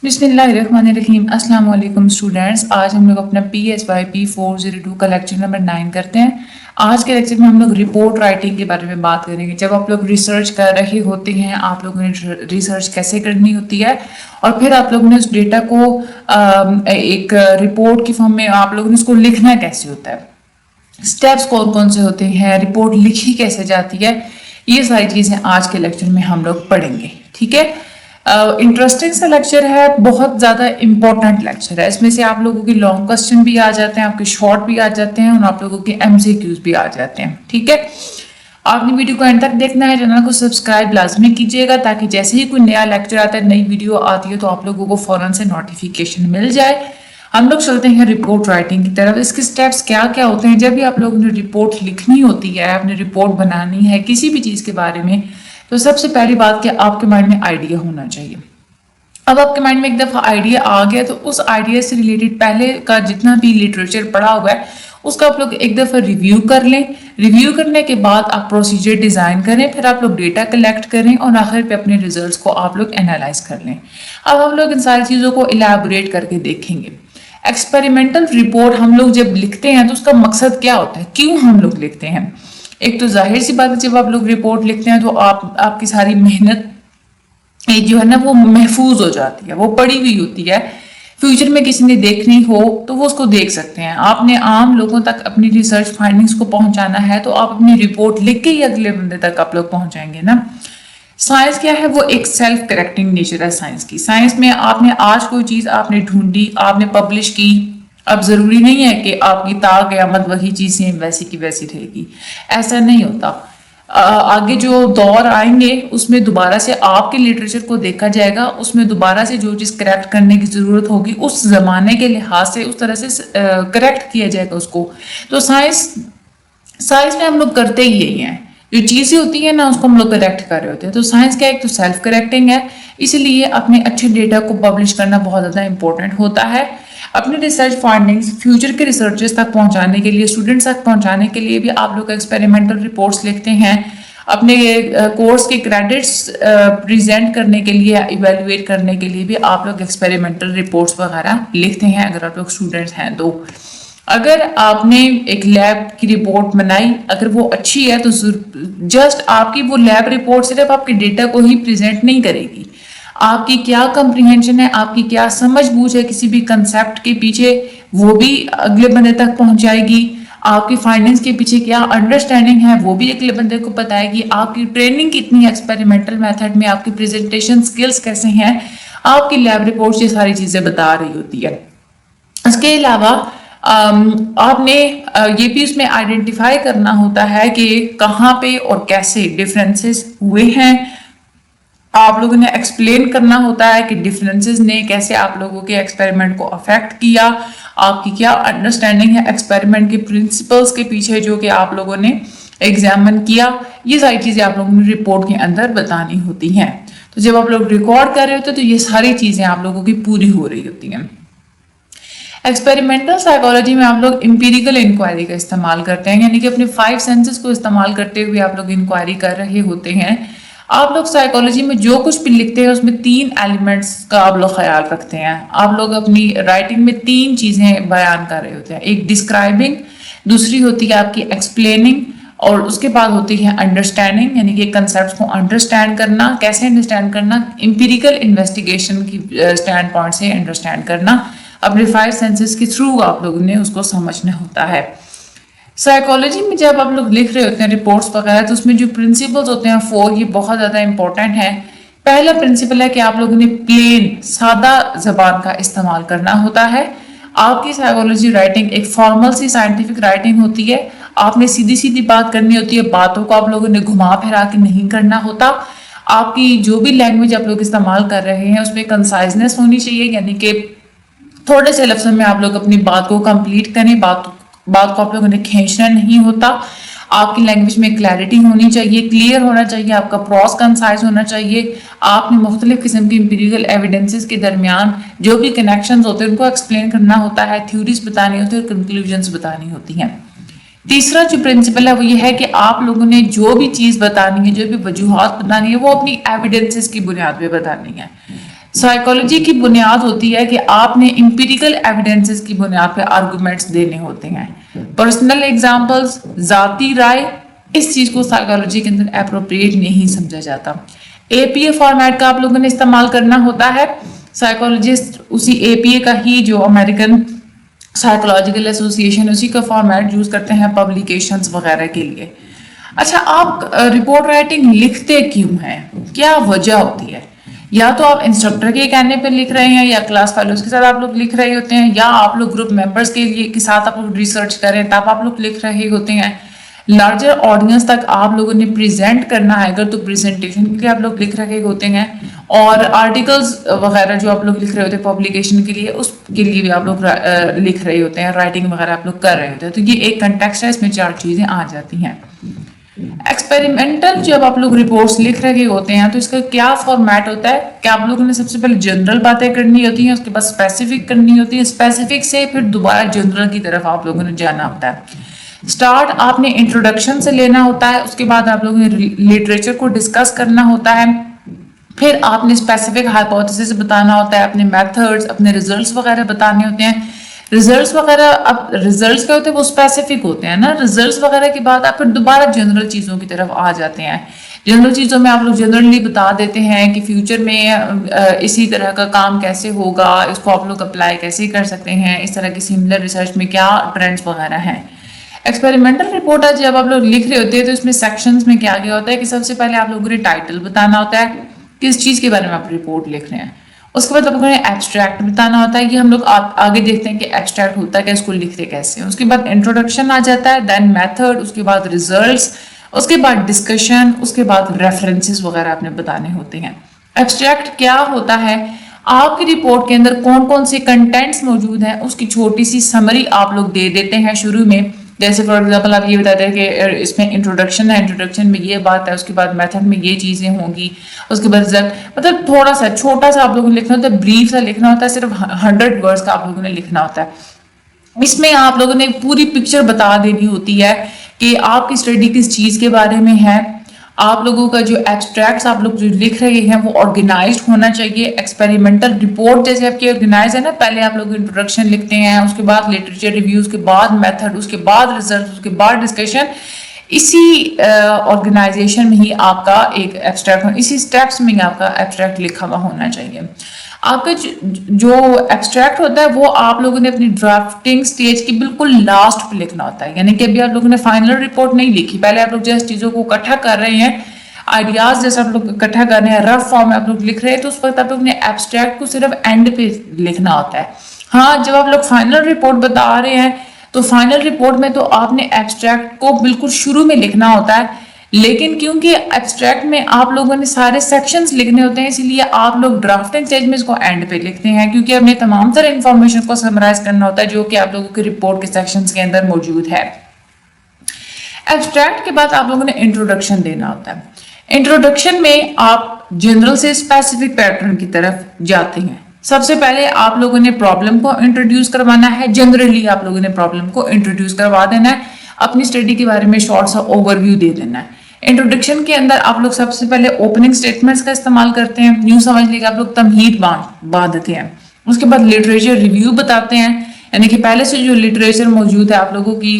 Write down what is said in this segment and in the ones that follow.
बिस्मिल्लाहिर्रहमानिर्रहीम। अस्सलाम वालेकुम स्टूडेंट्स। आज हम लोग अपना PSYP 402 का लेक्चर नंबर 9 करते हैं। आज के लेक्चर में हम लोग रिपोर्ट राइटिंग के बारे में बात करेंगे। जब आप लोग रिसर्च कर रहे होते हैं, आप लोगों ने रिसर्च कैसे करनी होती है और फिर आप लोगों ने उस डेटा को एक रिपोर्ट की फॉर्म में आप लोगों ने उसको लिखना कैसे होता है, स्टेप्स कौन कौन से होते हैं, रिपोर्ट लिखी कैसे जाती है, ये सारी चीज़ें आज के लेक्चर में हम लोग पढ़ेंगे। ठीक है, इंटरेस्टिंग सा लेक्चर है, बहुत ज़्यादा इंपॉर्टेंट लेक्चर है। इसमें से आप लोगों के लॉन्ग क्वेश्चन भी आ जाते हैं, आपके शॉर्ट भी आ जाते हैं और आप लोगों के MCQs भी आ जाते हैं। ठीक है, आपने वीडियो को एंड तक देखना है, चैनल को सब्सक्राइब लाजमी कीजिएगा ताकि जैसे ही कोई नया लेक्चर आता है, नई वीडियो आती है तो आप लोगों को फौरन से नोटिफिकेशन मिल जाए। हम लोग चलते हैं रिपोर्ट राइटिंग की तरफ। इसके स्टेप्स क्या क्या होते हैं। जब भी आप लोगों ने रिपोर्ट लिखनी होती है, आपने रिपोर्ट बनानी है किसी भी चीज़ के बारे में, तो सबसे पहली बात कि आपके माइंड में आइडिया होना चाहिए। अब आपके माइंड में एक दफ़ा आइडिया आ गया तो उस आइडिया से रिलेटेड पहले का जितना भी लिटरेचर पढ़ा हुआ है उसका आप लोग एक दफ़ा रिव्यू कर लें। रिव्यू करने के बाद आप प्रोसीजर डिज़ाइन करें, फिर आप लोग डेटा कलेक्ट करें और आखिर पे अपने रिजल्ट्स को आप लोग एनालाइज कर लें। अब हम लोग इन सारी चीज़ों को इलैबोरेट करके देखेंगे। एक्सपेरिमेंटल रिपोर्ट हम लोग जब लिखते हैं तो उसका मकसद क्या होता है, क्यों हम लोग लिखते हैं। एक तो जाहिर सी बात है, जब आप लोग रिपोर्ट लिखते हैं तो आपकी सारी मेहनत जो है ना वो महफूज हो जाती है, वो पड़ी हुई होती है। फ्यूचर में किसी ने देखनी हो तो वो उसको देख सकते हैं। आपने आम लोगों तक अपनी रिसर्च फाइंडिंग्स को पहुंचाना है तो आप अपनी रिपोर्ट लिख के ही अगले बंदे तक आप लोग पहुंचाएंगे ना। साइंस क्या है, वो एक सेल्फ करेक्टिंग नेचर है साइंस की। साइंस में आपने आज कोई चीज़ आपने ढूंढी, आपने पब्लिश की, अब ज़रूरी नहीं है कि आपकी ता क़यामत वही चीज़ें वैसी की वैसी रहेगी, ऐसा नहीं होता। आगे जो दौर आएंगे उसमें दोबारा से आपके लिटरेचर को देखा जाएगा, उसमें दोबारा से जो चीज़ करेक्ट करने की ज़रूरत होगी उस ज़माने के लिहाज से उस तरह से करेक्ट किया जाएगा उसको। तो साइंस में हम लोग करते ही यही हैं, जो चीज़ें होती हैं ना उसको हम लोग करेक्ट कर रहे होते हैं। तो साइंस का एक तो सेल्फ करेक्टिंग है, इसीलिए अपने अच्छे डेटा को पब्लिश करना बहुत ज़्यादा इंपॉर्टेंट होता है। अपने रिसर्च फाइंडिंग्स फ्यूचर के रिसर्चर्स तक पहुंचाने के लिए, स्टूडेंट्स तक पहुंचाने के लिए भी आप लोग एक्सपेरिमेंटल रिपोर्ट्स लिखते हैं। अपने कोर्स के क्रेडिट्स प्रेजेंट करने के लिए, इवेलुएट करने के लिए भी आप लोग एक्सपेरिमेंटल रिपोर्ट्स वगैरह लिखते हैं अगर आप लोग स्टूडेंट्स हैं तो। अगर आपने एक लैब की रिपोर्ट बनाई, अगर वो अच्छी है तो जस्ट आपकी वो लैब रिपोर्ट सिर्फ आपके डेटा को ही प्रेजेंट नहीं करेगी, आपकी क्या कंप्रीहेंशन है, आपकी क्या समझ बूझ है किसी भी कंसेप्ट के पीछे, वो भी अगले बंदे तक पहुंचाएगी। आपकी फाइंडिंग्स के पीछे क्या अंडरस्टैंडिंग है वो भी अगले बंदे को बताएगी। आपकी ट्रेनिंग कितनी एक्सपेरिमेंटल मेथड में, आपकी प्रेजेंटेशन स्किल्स कैसे हैं, आपकी लैब रिपोर्ट ये सारी चीज़ें बता रही होती है। इसके अलावा आपने ये भी उसमें आइडेंटिफाई करना होता है कि कहाँ पे और कैसे डिफरेंसेस हुए हैं। आप लोगों ने एक्सप्लेन करना होता है कि डिफरेंसेस ने कैसे आप लोगों के एक्सपेरिमेंट को अफेक्ट किया, आपकी क्या अंडरस्टैंडिंग है एक्सपेरिमेंट के प्रिंसिपल्स के पीछे जो कि आप लोगों ने एग्जामिन किया। ये सारी चीज़ें आप लोगों ने रिपोर्ट के अंदर बतानी होती हैं। तो जब आप लोग रिकॉर्ड कर रहे होते तो ये सारी चीज़ें आप लोगों की पूरी हो रही होती हैं। एक्सपेरिमेंटल साइकोलॉजी में आप लोग इंपीरिकल इंक्वायरी का इस्तेमाल करते हैं, यानी कि अपने 5 सेंसेस को इस्तेमाल करते हुए आप लोग इंक्वायरी कर रहे होते हैं। आप लोग साइकोलॉजी में जो कुछ भी लिखते हैं उसमें 3 एलिमेंट्स का आप लोग ख्याल रखते हैं। आप लोग अपनी राइटिंग में 3 चीज़ें बयान कर रहे होते हैं। एक डिस्क्राइबिंग, दूसरी होती है आपकी एक्सप्लेनिंग और उसके बाद होती है अंडरस्टैंडिंग, यानी कि कंसेप्ट को अंडरस्टैंड करना। कैसे अंडरस्टैंड करना, इंपीरिकल इन्वेस्टिगेशन की स्टैंड पॉइंट से अंडरस्टैंड करना। अपने 5 सेंसेस के थ्रू आप लोगों ने उसको समझना होता है। साइकोलॉजी में जब आप लोग लिख रहे होते हैं रिपोर्ट्स वगैरह तो उसमें जो प्रिंसिपल्स होते हैं 4, ये बहुत ज़्यादा इंपॉर्टेंट है। पहला प्रिंसिपल है कि आप लोगों ने प्लेन सादा जबान का इस्तेमाल करना होता है। आपकी साइकोलॉजी राइटिंग एक फॉर्मल सी साइंटिफिक राइटिंग होती है। आपने सीधी सीधी बात करनी होती है, बातों को आप लोगों ने घुमा फिरा के नहीं करना होता। आपकी जो भी लैंग्वेज आप लोग इस्तेमाल कर रहे हैं उसमें कंसाइजनेस होनी चाहिए, यानी कि थोड़े से लफ्ज़ों में आप लोग अपनी बात को कंप्लीट करें, बात को आप लोगों ने खींचना नहीं होता। आपकी लैंग्वेज में क्लैरिटी होनी चाहिए, क्लियर होना चाहिए, आपका प्रॉस कंसाइज होना चाहिए। आपने मुख्तलिफ किस्म की इंपीरिकल एविडेंसेस के दरमियान जो भी कनेक्शंस होते हैं उनको एक्सप्लेन करना होता है, थ्योरीज बतानी होती है और कंक्लूजन्स बतानी होती हैं। तीसरा जो प्रिंसिपल है वो ये है कि आप लोगों ने जो भी चीज़ बतानी है, जो भी वजूहात बतानी है वो अपनी एविडेंसेस की बुनियाद पे बतानी है। سائیکالوجی کی بنیاد ہوتی ہے کہ آپ نے امپیریکل ایویڈنسز کی بنیاد پہ آرگومنٹس دینے ہوتے ہیں. پرسنل ایگزامپلز، ذاتی رائے، اس چیز کو سائیکالوجی کے اندر اپروپریٹ نہیں سمجھا جاتا. اے پی اے فارمیٹ کا آپ لوگوں نے استعمال کرنا ہوتا ہے. سائیکالوجسٹ اسی اے پی اے کا ہی جو امریکن سائیکولوجیکل ایسوسی ایشن اسی کا فارمیٹ یوز کرتے ہیں پبلیکیشنز وغیرہ کے لیے. اچھا، آپ رپورٹ رائٹنگ لکھتے کیوں ہیں؟ کیا وجہ ہوتی ہے؟ یا تو آپ انسٹرکٹر کے کہنے پہ لکھ رہے ہیں، یا کلاس فیلوز کے ساتھ آپ لوگ لکھ رہے ہوتے ہیں، یا آپ لوگ گروپ ممبرس کے ساتھ آپ لوگ ریسرچ کریں تب آپ لوگ لکھ رہے ہوتے ہیں. لارجر آڈینس تک آپ لوگوں نے پریزنٹ کرنا ہے اگر تو پریزنٹیشن کے لیے آپ لوگ لکھ رہے ہوتے ہیں، اور آرٹیکلز وغیرہ جو آپ لوگ لکھ رہے ہوتے ہیں پبلیکیشن کے لیے، اس کے لیے بھی آپ لوگ لکھ رہے ہوتے ہیں، رائٹنگ وغیرہ آپ لوگ کر رہے ہوتے ہیں. تو یہ ایک کنٹیکسٹ ہے، اس میں 4 چیزیں آ جاتی ہیں. ایکسپیریمنٹل جب آپ لوگ رپورٹس لکھ رہے ہوتے ہیں تو اس کا کیا فارمیٹ ہوتا ہے کہ آپ لوگوں نے سب سے پہلے جنرل باتیں کرنی ہوتی ہیں، اس کے بعد اسپیسیفک کرنی ہوتی ہے، اسپیسیفک سے پھر دوبارہ جنرل کی طرف آپ لوگوں نے جانا ہوتا ہے. سٹارٹ آپ نے انٹروڈکشن سے لینا ہوتا ہے، اس کے بعد آپ لوگوں نے لٹریچر کو ڈسکس کرنا ہوتا ہے، پھر آپ نے اسپیسیفک ہائپوتھیسس بتانا ہوتا ہے، اپنے میتھڈز، اپنے ریزلٹس وغیرہ بتانے ہوتے ہیں. ریزلٹس وغیرہ، اب ریزلٹس کیا ہوتے ہیں؟ وہ اسپیسیفک ہوتے ہیں نا. ریزلٹس وغیرہ کے بعد آپ پھر دوبارہ جنرل چیزوں کی طرف آ جاتے ہیں. جنرل چیزوں میں آپ لوگ جنرلی بتا دیتے ہیں کہ فیوچر میں اسی طرح کا کام کیسے ہوگا، اس کو آپ لوگ اپلائی کیسے کر سکتے ہیں، اس طرح کی سملر ریسرچ میں کیا ٹرینڈز وغیرہ ہیں. ایکسپیریمنٹل رپورٹ جب آپ لوگ لکھ رہے ہوتے ہیں تو اس میں سیکشنز میں کیا گیا ہوتا ہے کہ سب سے پہلے آپ لوگوں نے ٹائٹل بتانا ہوتا ہے، کس چیز کے بارے میں آپ رپورٹ لکھ رہے ہیں. اس کے بعد آپ لوگوں نے ایبسٹریکٹ بتانا ہوتا ہے. یہ ہم لوگ آگے دیکھتے ہیں کہ ایبسٹریکٹ ہوتا ہے کہ اس کو لکھتے کیسے ہیں. اس کے بعد انٹروڈکشن آ جاتا ہے، دین میتھڈ، اس کے بعد ریزلٹس، اس کے بعد ڈسکشن، اس کے بعد ریفرنسز وغیرہ آپ نے بتانے ہوتے ہیں. ایبسٹریکٹ کیا ہوتا ہے؟ آپ کی رپورٹ کے اندر کون کون سے کنٹینٹس موجود ہیں اس کی چھوٹی سی سمری آپ لوگ دے دیتے ہیں شروع میں. جیسے فار ایگزامپل آپ یہ بتاتے ہیں کہ اس میں انٹروڈکشن ہے، انٹروڈکشن میں یہ بات ہے، اس کے بعد میتھڈ میں یہ چیزیں ہوں گی، اس کے بعد مطلب تھوڑا سا چھوٹا سا آپ لوگوں نے لکھنا ہوتا ہے، بریف سا لکھنا ہوتا ہے، صرف 100 ورڈز کا آپ لوگوں نے لکھنا ہوتا ہے. اس میں آپ لوگوں نے پوری پکچر بتا دینی ہوتی ہے کہ آپ کی اسٹڈی کس چیز کے بارے میں ہے. آپ لوگوں کا جو ایبسٹریکٹس آپ لوگ جو لکھ رہے ہیں وہ آرگنائزڈ ہونا چاہیے. ایکسپیریمنٹل رپورٹ جیسے آپ کی آرگنائز ہے نا، پہلے آپ لوگ انٹروڈکشن لکھتے ہیں، اس کے بعد لٹریچر ریویو، اس کے بعد میتھڈ، اس کے بعد ریزلٹ، اس کے بعد ڈسکشن. اسی آرگنائزیشن میں ہی آپ کا ایک ایبسٹریکٹ، اسی اسٹیپس میں ہی آپ کا ایبسٹریکٹ لکھا ہوا ہونا چاہیے. آپ کا جو ایبسٹریکٹ ہوتا ہے وہ آپ لوگوں نے اپنی ڈرافٹنگ سٹیج کی بالکل لاسٹ پہ لکھنا ہوتا ہے. یعنی کہ ابھی آپ لوگوں نے فائنل رپورٹ نہیں لکھی، پہلے آپ لوگ جس چیزوں کو اکٹھا کر رہے ہیں، آئیڈیاز جیسے آپ لوگ اکٹھا کر رہے ہیں، رف فارم میں آپ لوگ لکھ رہے ہیں، تو اس وقت آپ لوگ نے ایبسٹریکٹ کو صرف اینڈ پہ لکھنا ہوتا ہے. ہاں، جب آپ لوگ فائنل رپورٹ بتا رہے ہیں تو فائنل رپورٹ میں تو آپ نے ایبسٹریکٹ کو بالکل شروع میں لکھنا ہوتا ہے. لیکن کیونکہ ایبسٹریکٹ میں آپ لوگوں نے سارے سیکشنز لکھنے ہوتے ہیں، اسی لیے آپ لوگ ڈرافٹنگ سٹیج میں اس کو اینڈ پہ لکھتے ہیں، کیونکہ ہمیں تمام تر انفارمیشن کو سمرائز کرنا ہوتا ہے جو کہ آپ لوگوں کی رپورٹ کے سیکشنز کے اندر موجود ہے. ایبسٹریکٹ کے بعد آپ لوگوں نے انٹروڈکشن دینا ہوتا ہے. انٹروڈکشن میں آپ جنرل سے اسپیسیفک پیٹرن کی طرف جاتے ہیں. سب سے پہلے آپ لوگوں نے پرابلم کو انٹروڈیوس کروانا ہے. جنرلی آپ لوگوں نے پرابلم کو انٹروڈیوس کروا دینا ہے، اپنی اسٹڈی کے بارے میں شارٹ سا اوور ویو دے دینا ہے. انٹروڈکشن کے اندر آپ لوگ سب سے پہلے اوپننگ سٹیٹمنٹس کا استعمال کرتے ہیں. یوں سمجھ لیں کہ آپ لوگ تمہید باندھتے ہیں. اس کے بعد لٹریچر ریویو بتاتے ہیں، یعنی کہ پہلے سے جو لٹریچر موجود ہے آپ لوگوں کی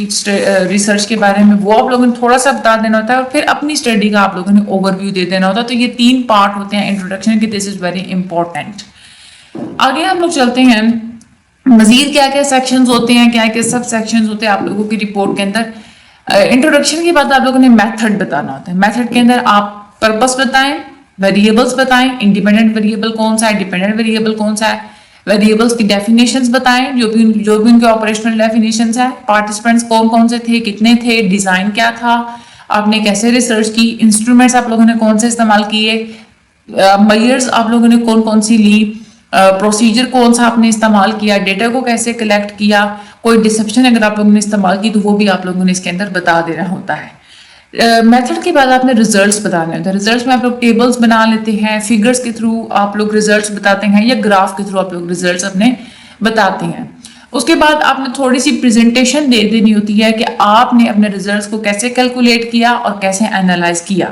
ریسرچ کے بارے میں وہ آپ لوگوں نے تھوڑا سا بتا دینا ہوتا ہے، اور پھر اپنی اسٹڈی کا آپ لوگوں نے اوور ویو دے دینا ہوتا ہے. تو یہ 3 پارٹ ہوتے ہیں انٹروڈکشن کے. دس از ویری امپورٹنٹ. آگے ہم لوگ چلتے ہیں، مزید کیا کیا سیکشنز ہوتے ہیں، کیا کیا سب سیکشنز ہوتے ہیں آپ لوگوں کی رپورٹ کے اندر. انٹروڈکشن کے بعد آپ لوگوں نے میتھڈ بتانا ہوتا ہے. میتھڈ کے اندر آپ پرپس بتائیں، ویریبلس بتائیں، انڈیپینڈنٹ ویریبل کون سا ہے، ڈیپینڈنٹ ویریبل کون سا ہے، ویریبلس کی ڈیفینیشنز بتائیں، جو بھی ان کے آپریشنل ڈیفینیشنز ہیں، پارٹیسپینٹس کون کون سے تھے، کتنے تھے، ڈیزائن کیا تھا، آپ نے کیسے ریسرچ کی، انسٹرومنٹس آپ لوگوں نے کون سے استعمال کیے، میئرز آپ لوگوں نے کون کون سی لی، پروسیجر کون سا آپ نے استعمال کیا، ڈیٹا کو کیسے کلیکٹ کیا، کوئی ڈسپشن اگر آپ لوگوں نے استعمال کی تو وہ بھی آپ لوگوں نے اس کے اندر بتا دینا ہوتا ہے. میتھڈ کے بعد آپ نے ریزلٹس بتانے ہوتے ہیں. ریزلٹس میں آپ لوگ ٹیبلز بنا لیتے ہیں، فگرز کے تھرو آپ لوگ ریزلٹس بتاتے ہیں، یا گراف کے تھرو آپ لوگ ریزلٹس اپنے بتاتے ہیں. اس کے بعد آپ نے تھوڑی سی پریزنٹیشن دے دینی ہوتی ہے کہ آپ نے اپنے ریزلٹس کو کیسے کیلکولیٹ کیا اور کیسے انالائز کیا.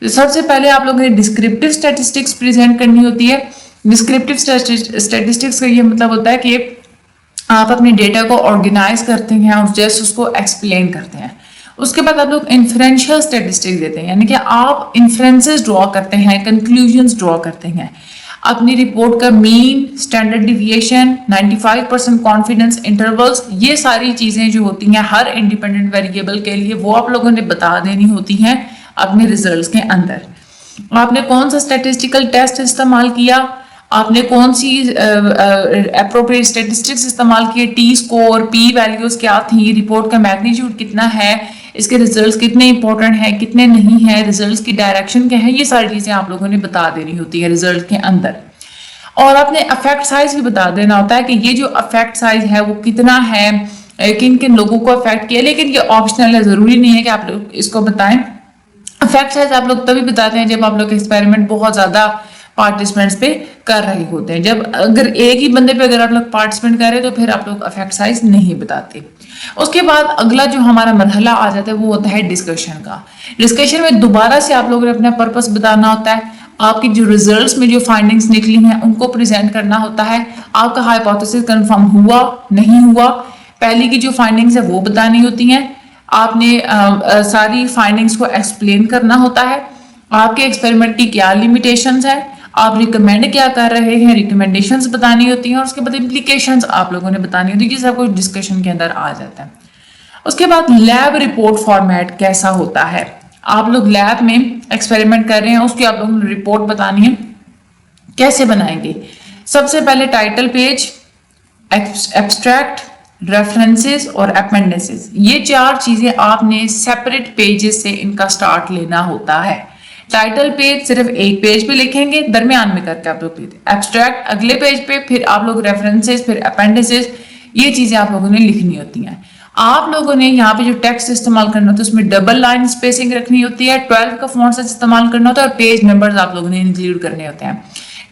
سب سے پہلے آپ لوگوں نے ڈسکرپٹیو اسٹیٹسٹکس پریزنٹ کرنی ہوتی ہے. डिस्क्रिप्टिव स्टैटिस्टिक्स का ये मतलब होता है कि आप अपने डेटा को ऑर्गेनाइज करते हैं और जस्ट उसको एक्सप्लेन करते हैं। उसके बाद आप लोग इन्फ्रेंशियल स्टैटिस्टिक्स देते हैं, यानी कि आप इन्फ्रेंसेस ड्रॉ करते हैं, कंक्लूजन्स ड्रॉ करते हैं। अपनी रिपोर्ट का mean, standard deviation, 95% confidence intervals, ये सारी चीजें जो होती हैं हर इंडिपेंडेंट वेरिएबल के लिए वो आप लोगों ने बता देनी होती हैं अपने रिजल्ट्स के अंदर। आपने कौन सा स्टैटिस्टिकल टेस्ट इस्तेमाल किया, आपने कौन सी अप्रोप्रिएट स्टैटिस्टिक्स इस्तेमाल किए, टी स्कोर, पी वैल्यूज क्या थी, रिपोर्ट का मैग्नीट्यूड कितना है, इसके रिजल्ट्स कितने इंपॉर्टेंट हैं, कितने नहीं है, रिजल्ट्स की डायरेक्शन क्या है, ये सारी चीजें आप लोगों ने बता देनी होती है रिजल्ट के अंदर। और आपने अफेक्ट साइज भी बता देना होता है कि ये जो अफेक्ट साइज है वो कितना है, किन किन लोगों को अफेक्ट किया, लेकिन ये ऑप्शनल है, जरूरी नहीं है कि आप लोग इसको बताएं। अफेक्ट साइज आप लोग तभी बताते हैं जब आप लोग एक्सपेरिमेंट बहुत ज्यादा पार्टिसिपेंट्स पे कर रहे होते हैं। जब अगर एक ही बंदे पे अगर आप लोग पार्टिसिपेंट कर रहे हैं तो फिर आप लोग अफेक्ट साइज नहीं बताते। उसके बाद अगला जो हमारा मरहला आ जाता है वो होता है डिस्कशन का। डिस्कशन में दोबारा से आप लोगों ने अपना पर्पस बताना होता है, आपकी जो रिजल्ट्स में जो फाइंडिंग्स निकली हैं उनको प्रेजेंट करना होता है, आपका हाइपोथेसिस कंफर्म हुआ नहीं हुआ, पहले की जो फाइंडिंग्स है वो बतानी होती हैं, आपने सारी फाइंडिंग्स को एक्सप्लेन करना होता है, आपके एक्सपेरिमेंट की क्या लिमिटेशंस है, आप रिकमेंड क्या कर रहे हैं, रिकमेंडेशंस बतानी होती हैं, और उसके बाद इम्प्लीकेशंस आप लोगों ने बतानी होती है। ये सब कुछ डिस्कशन के अंदर आ जाता है। उसके बाद लैब रिपोर्ट फॉर्मेट कैसा होता है, आप लोग लैब में एक्सपेरिमेंट कर रहे हैं उसकी आप लोगों ने रिपोर्ट बतानी है, कैसे बनाएंगे। सबसे पहले टाइटल पेज, एब्स्ट्रैक्ट, रेफरेंसेस और अपेंडिसेस, ये चार चीजें आपने सेपरेट पेजेस से इनका स्टार्ट लेना होता है। टाइटल पेज सिर्फ एक पेज पे लिखेंगे, दरमियान में करके आप लोग लिखते, एब्स्ट्रैक्ट अगले पेज पे, फिर आप लोग रेफरेंसेस, फिर अपेंडिसेस, ये चीजें आप लोगों ने लिखनी होती हैं। आप लोगों ने यहाँ पे जो टेक्स्ट इस्तेमाल करना होता है उसमें डबल लाइन स्पेसिंग रखनी होती है, 12 का फॉन्ट साइज इस्तेमाल करना होता है, और पेज नंबर्स आप लोगों ने इंक्लूड करने होते हैं।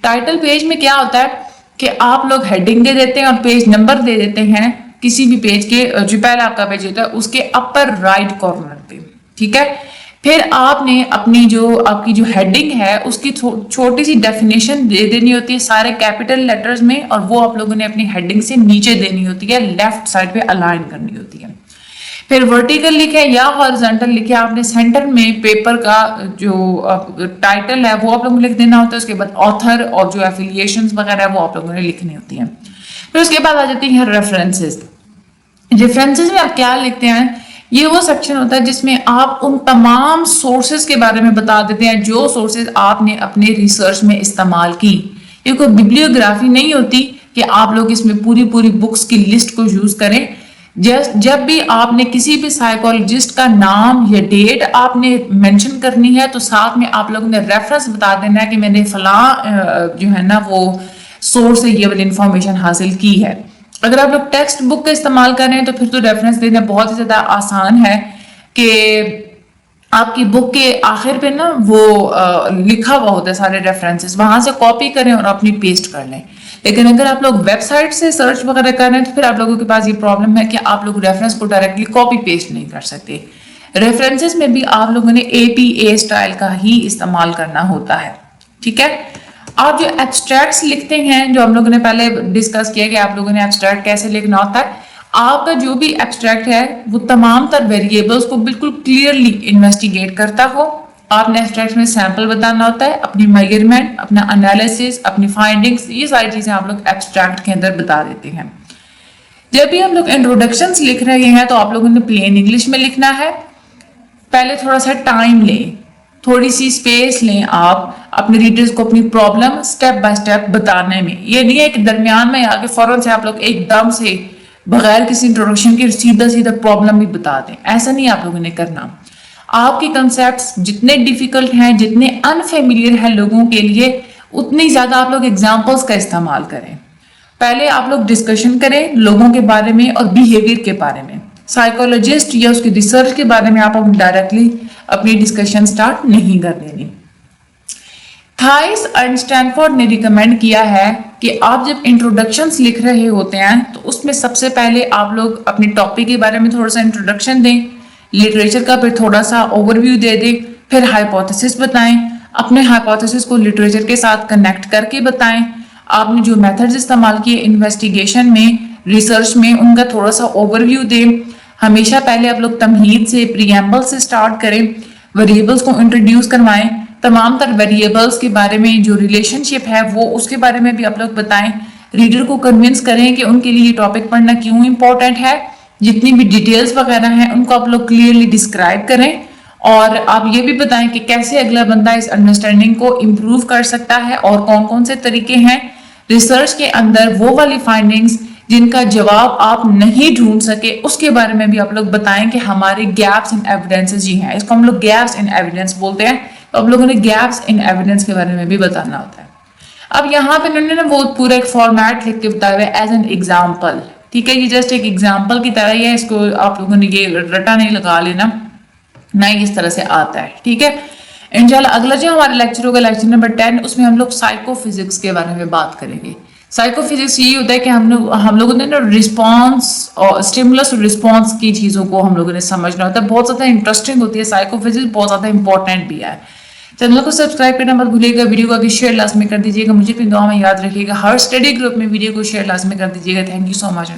टाइटल पेज में क्या होता है कि आप लोग हेडिंग दे देते हैं और पेज नंबर दे देते हैं किसी भी पेज के, जो पहला आपका पेज होता है उसके अपर राइट कॉर्नर पे, ठीक है। फिर आपने अपनी जो आपकी जो हेडिंग है उसकी छोटी सी डेफिनेशन दे देनी होती है सारे कैपिटल लेटर्स में, और वो आप लोगों ने अपनी हेडिंग से नीचे देनी होती है, लेफ्ट साइड पे अलाइन करनी होती है। फिर वर्टिकल लिखे या हॉरिजॉन्टल लिखे, आपने सेंटर में पेपर का जो टाइटल है वो आप लोगों ने लिख देना होता है। उसके बाद ऑथर और जो एफिलिएशंस वगैरह है वो आप लोगों ने लिखनी होती है। फिर उसके बाद आ जाती है रेफरेंसेस। रेफरेंसेस में आप क्या लिखते हैं, ये वो सेक्शन होता है जिसमें आप उन तमाम सोर्सेज के बारे में बता देते हैं जो सोर्सेज आपने अपने रिसर्च में इस्तेमाल की। ये कोई बिब्लियोग्राफी नहीं होती कि आप लोग इसमें पूरी बुक्स की लिस्ट को यूज करें। जब भी आपने किसी भी साइकोलॉजिस्ट का नाम या डेट आपने मेंशन करनी है तो साथ में आप लोगों ने रेफरेंस बता देना है कि मैंने फलां जो है ना वो सोर्स से ये वाली इंफॉर्मेशन हासिल की है। अगर आप लोग टेक्स्ट बुक का इस्तेमाल कर रहे हैं तो फिर तो रेफरेंस देना बहुत ही ज्यादा आसान है कि आपकी बुक के आखिर पे ना वो लिखा हुआ होता है सारे रेफरेंसेस, वहां से कॉपी करें और अपनी पेस्ट कर लें। लेकिन अगर आप लोग वेबसाइट से सर्च वगैरह कर रहे हैं तो फिर आप लोगों के पास ये प्रॉब्लम है कि आप लोग रेफरेंस को डायरेक्टली कॉपी पेस्ट नहीं कर सकते। रेफरेंसेस में भी आप लोगों ने APA स्टाइल का ही इस्तेमाल करना होता है, ठीक है। आप जो एब्स्ट्रैक्ट्स लिखते हैं, जो हम लोगों ने पहले डिस्कस किया कि आप लोगों ने एब्स्ट्रैक्ट कैसे लिखना होता है, आपका जो भी एब्स्ट्रैक्ट है वो तमाम तर वेरिएबल्स को बिल्कुल क्लियरली इन्वेस्टिगेट करता हो। आपने एब्स्ट्रैक्ट में सैंपल बताना होता है, अपनी मेजरमेंट, अपना एनालिसिस, अपनी फाइंडिंग्स, ये सारी चीजें आप लोग एब्स्ट्रैक्ट के अंदर बता देते हैं। जब भी हम लोग इंट्रोडक्शंस लिख रहे हैं तो आप लोगों ने प्लेन इंग्लिश में लिखना है। पहले थोड़ा सा टाइम लें, थोड़ी सी स्पेस लें आप अपने रीडर्स को अपनी प्रॉब्लम स्टेप बाय स्टेप बताने में। ये नहीं है कि दरमियान में आके फौरन से आप लोग एकदम से बगैर किसी इंट्रोडक्शन के सीधा प्रॉब्लम भी बता दें, ऐसा नहीं आप लोगों ने करना। आपके कंसेप्ट्स जितने डिफिकल्ट हैं, जितने अनफेमिलियर हैं लोगों के लिए, उतनी ज्यादा आप लोग एग्जाम्पल्स का इस्तेमाल करें। पहले आप लोग डिस्कशन करें लोगों के बारे में और बिहेवियर के बारे में। साइकोलॉजिस्ट या उसकी रिसर्च के बारे में आप डायरेक्टली अपनी डिस्कशन स्टार्ट नहीं कर देनी। थाइस एंड स्टैनफोर्ड ने रिकमेंड किया है कि आप जब इंट्रोडक्शंस लिख रहे होते हैं तो उसमें सबसे पहले आप लोग अपने टॉपिक के बारे में थोड़ा सा इंट्रोडक्शन दें, लिटरेचर का फिर थोड़ा सा ओवरव्यू दे दें, फिर हाइपोथेसिस बताएं, اپنے ہائپوتھیسس کو لٹریچر کے ساتھ کنیکٹ کر کے بتائیں. آپ نے جو میتھڈز استعمال کیے انویسٹیگیشن میں، ریسرچ میں، ان کا تھوڑا سا اوور ویو دیں. ہمیشہ پہلے آپ لوگ تمہید سے، پریمبل سے سٹارٹ کریں، ویریبلز کو انٹروڈیوس کروائیں. تمام تر ویریبلز کے بارے میں جو ریلیشن شپ ہے وہ اس کے بارے میں بھی آپ لوگ بتائیں. ریڈر کو کنونس کریں کہ ان کے لیے یہ ٹاپک پڑھنا کیوں امپورٹنٹ ہے. جتنی بھی ڈیٹیلز وغیرہ ہیں ان کو آپ لوگ کلیئرلی ڈسکرائب کریں، اور آپ یہ بھی بتائیں کہ کیسے اگلا بندہ اس انڈرسٹینڈنگ کو امپروو کر سکتا ہے اور کون کون سے طریقے ہیں. ریسرچ کے اندر وہ والی فائنڈنگز جن کا جواب آپ نہیں ڈھونڈ سکے اس کے بارے میں بھی آپ لوگ بتائیں کہ ہمارے گیپس ان ایویڈنسز جی ہیں. اس کو ہم لوگ گیپس ان ایویڈنس بولتے ہیں. تو آپ لوگوں نے گیپس ان ایویڈنس کے بارے میں بھی بتانا ہوتا ہے. اب یہاں پہ انہوں نے وہ پورا ایک فارمیٹ لکھ کے بتایا ہوا ہے ایز این ایگزامپل. ٹھیک ہے، یہ جسٹ ایک ایگزامپل کی طرح ہی ہے، اس کو آپ لوگوں نے یہ رٹا نہیں لگا لینا، نہ ہی اس طرح سے آتا ہے. ٹھیک ہے، انشاءاللہ اگلا جو ہمارا لیکچر ہوگا لیکچر نمبر 10، اس میں ہم لوگ سائیکو فزکس کے بارے میں بات کریں گے. سائیکو فزکس یہی ہوتا ہے کہ ہم لوگوں نے نا رسپانس اور اسٹیمولس اور رسپانس کی چیزوں کو ہم لوگوں نے سمجھنا ہوتا ہے. بہت زیادہ انٹرسٹنگ ہوتی ہے سائیکو فزکس، بہت زیادہ امپورٹنٹ بھی ہے. چینل کو سبسکرائب کرنا مت بھولیے گا، ویڈیو کو آگے شیئر لازمی کر دیجیے گا. مجھے اپنی دعا میں یاد رکھیے گا. ہر اسٹڈی گروپ میں ویڈیو کو شیئر لازمی کر دیجیے گا. Thank you so much.